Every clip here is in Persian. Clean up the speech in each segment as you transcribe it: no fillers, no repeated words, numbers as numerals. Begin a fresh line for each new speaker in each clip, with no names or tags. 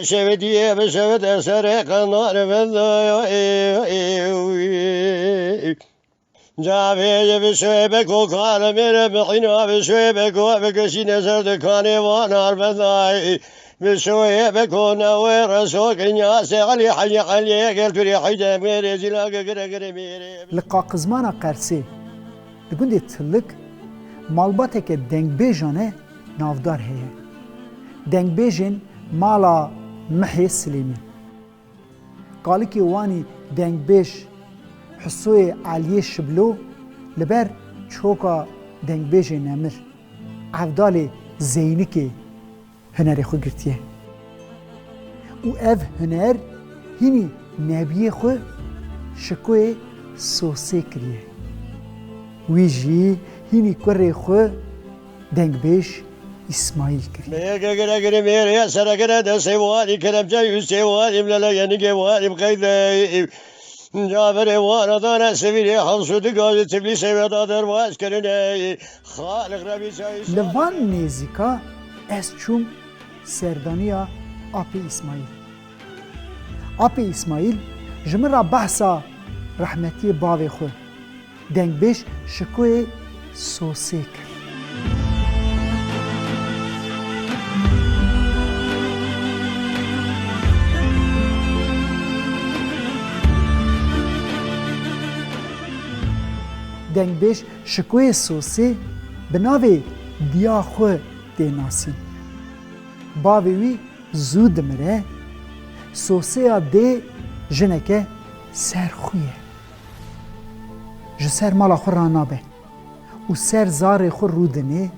شودیه بشود سر قنار جاوی بشوی بکو کار میره بخینا بشوی بکو بکشی نظر دکانه وانار بدای بشوی بکو نوی رسو کنیا سعلی حلی حلی گلتوری حیده میره زیلاگ گره میره
لقا قزمانا قرسی دگوندی تلک مالباته که دنگ بیجانه نافدار هیه دنگ بیجن مالا محی سلیمی قالی که وانی دنگ بیج حسوی علیه شبلو لبر چوکا دنگ بیج نمر عفدال زینی که هنری خو گرتیه او اف هنر هینی نبیه خو شکوی سوسه کریه وی جی هینی کره خو دنگ بیج اسماعیل کریه
گره میره سر گره دسته وانی کرم جای سوانی بلا یعنی که وانی بقیده جابر وانا دانا سویری حمسو دقاجه تبلیس ویدا درواز کرنه خالق ربی چای
لوان نیزیکا از چوم سردانیا آپی اسماعیل آپی اسماعیل جمرا بحثا رحمتی باوی خود دنگ بیش شکوی سوسه کرد دنگ بیش شکوی سوسه بناوی دیا خو دیناسی باوی وی زود مره سوسه ها ده جنکه سر خویه جسر مالا خو رانابه و سر زار خو رودنه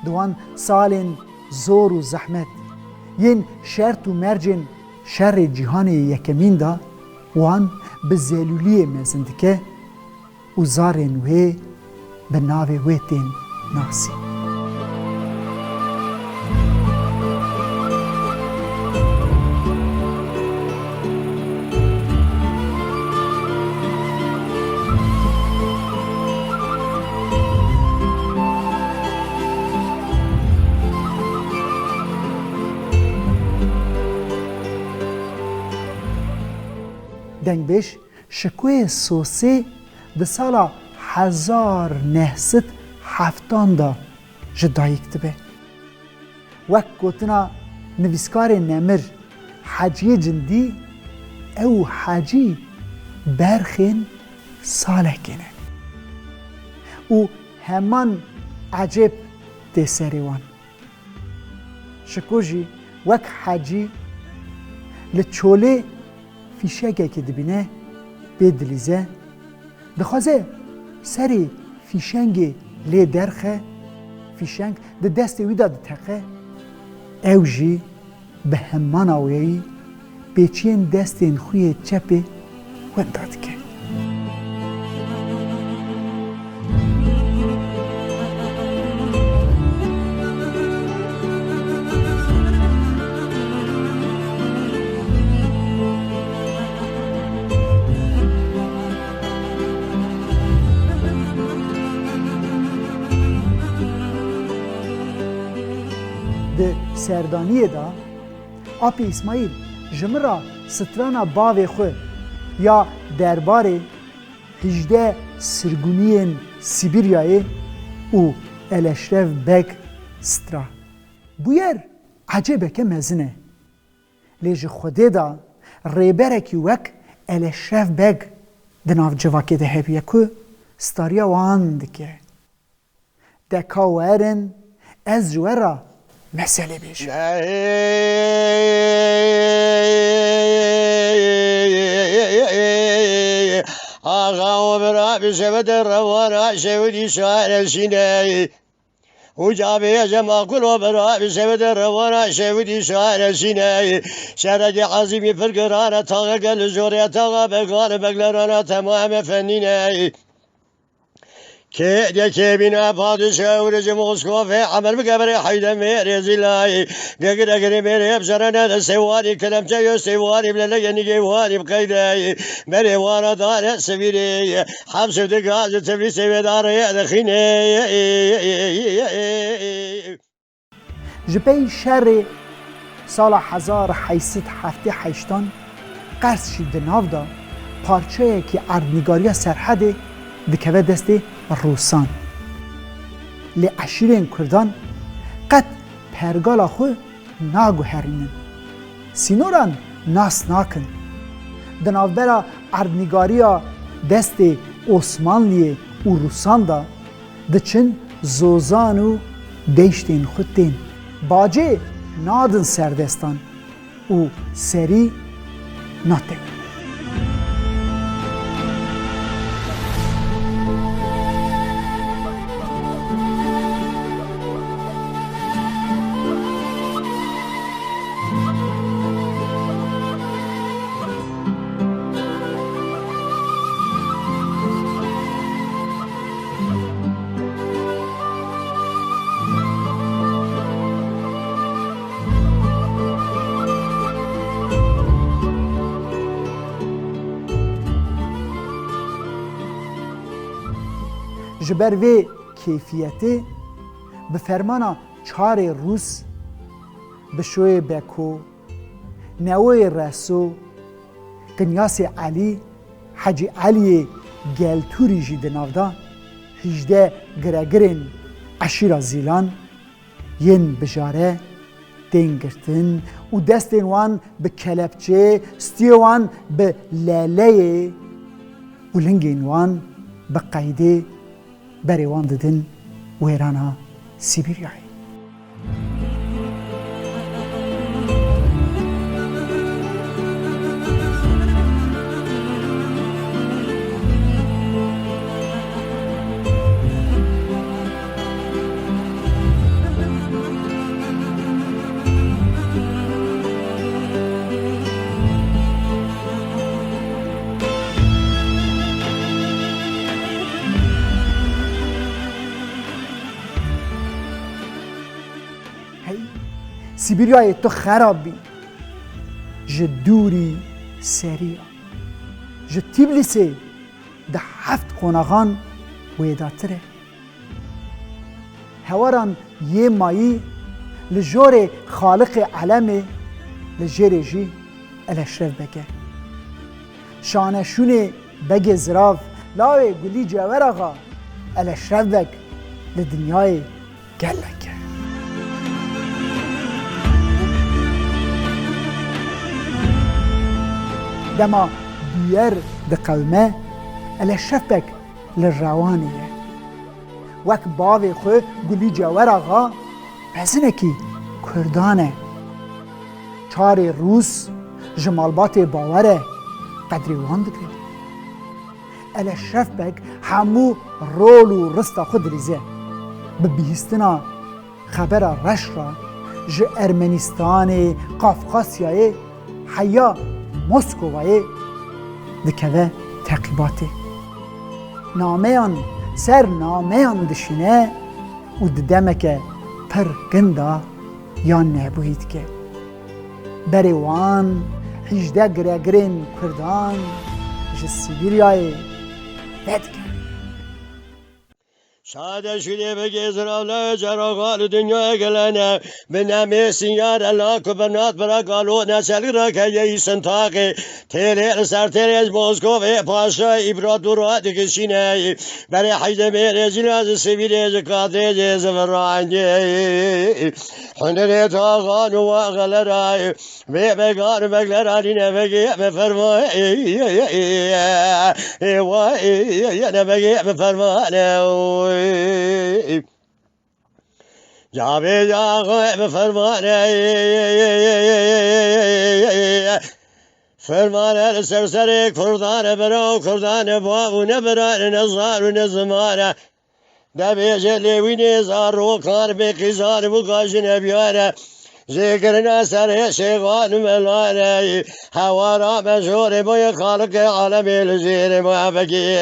دوان سالین زور و زحمت ین شرط و مرجن شر جهان یکمین دا وان به زلولی مزندکه و زارن وی به ناوی ویتین ناسی دنگ بیش شکوی سوسی ده سالا 1970 دا جدایی کتبه وک گوتنا نویسکار نمر حاجی جندی او حاجی برخین ساله کنه او همان عجب ده سریوان شکوجی وک حاجی لچوله فیشگه که دبینه بدلیزه دخوازه سری فیشنگ لی درخه فیشنگ ده دست ویدا ده تقه او جی به همان آویایی بیچین دستین خوی چپه ونداد که سردانیه دا آپی اسماعیل جمرا سترانا باوی خو یا درباره 18 سرگونین سیبیریای او الاشرف بگ سترا بویر عجبه که مزنه لیج خوده دا ریبره کی وک الاشرف بگ دناف جواکه ده هبیه که ستاریا واند که دکاورن از جوارا مسئله بیش
آقا و برا بشود روانا شودی شعر سینه و جابه جمع کل و برا بشود روانا شودی شعر سینه شرق عظیمی فرقرانه تاقه گل زوریه تاقه بگان بگلرانه تمام فنینه که بنا پادشاه و رجم مسکوفه عمل بقبر حیده میره زیلای گره میره بسرانه ده سواری کلم چایو سواری بلله ینگی واری بقیده بره وانا داره سویره حبس دقاز تبلی سویداره دخینه
جبهی شر سال 1878 قرض شید ناو دا پارچه که اردنگاری سرحد دکوه دست روسان لی اشیرین کردان قد پرگالا خو ناگو هرینن سینوران ناس ناکن دناوبرا اردنگاری دست عثمانلی و روسان دا دچن زوزان و دیشتین خودتین باجه نادن سردستان و سری ناتن جبر وی کیفیتی به فرمان 4 روس به شوی بکو نوی رسو کنیاس علی حجی علی گلتوری جی دنافدا 18 گرگرین عشیرا زیلان ین بجاره دنگرتن و دستین وان به کلبچه ستیوان به لاله و لنگین وان به قیده بریوان ددن ویرانا سیبیریایی سیبیریای تو خراب بی جدوری سریا جتیبلیسی ده 7 قوناغان ویداتره هواران یه مایی لجور خالق علمه لجره جی الاشرف بگه شانشون بگه زراف لاوه گلی جاور آقا الاشرف بگ لدنیای گلکه دما بير دقلمه الاشرف بك للروانيه وك باوي خو گلی جاور آقا بزنکی کردانه 4 روس جمالبات باوره قدری وان دکرد الاشرف بك همو رول و رستا خود ریزه ببیستنا خبر رش را ج ارمنستان قافقاسیای حیا مسکوای دکوه تقیباتی نامهان سر نامهان دشینه و ددمه که پر گنده یا نبوید که بریوان 18 گرگرین کردان جه سیبیریای بد کرد
ساده شده بگه زراله جراغال دنیا گلنه به نمی سیار الله کبرنات برا گالو نسلی را که یه سنتاقی تیره سر تیره از موسکو و پاشا ایبرادور را دکشینه برای حیده میرزین از سبیل از کاته از فرانجه خندنه تاغان و غلرای و بگار بگلرانی نبگه بفرمای نبگه بفرمانه جابه جاغه بفرمانه فرمانه سرسر کردان برا کردان بابو نبران نظار و نظمانه دبی جلیوی نظار و کار بقیزار و گاش نبیاره ذکرنا سر شیغان ملانه هوارا مشهور بای خالق عالم لزیر محبکی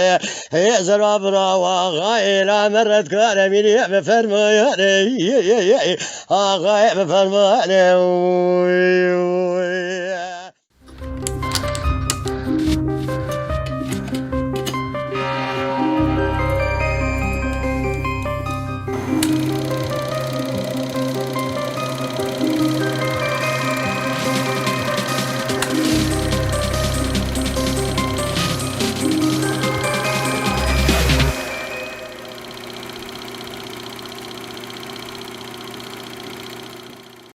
زراب را واقعی لامرد کار میری بفرمایانه آقای بفرمانه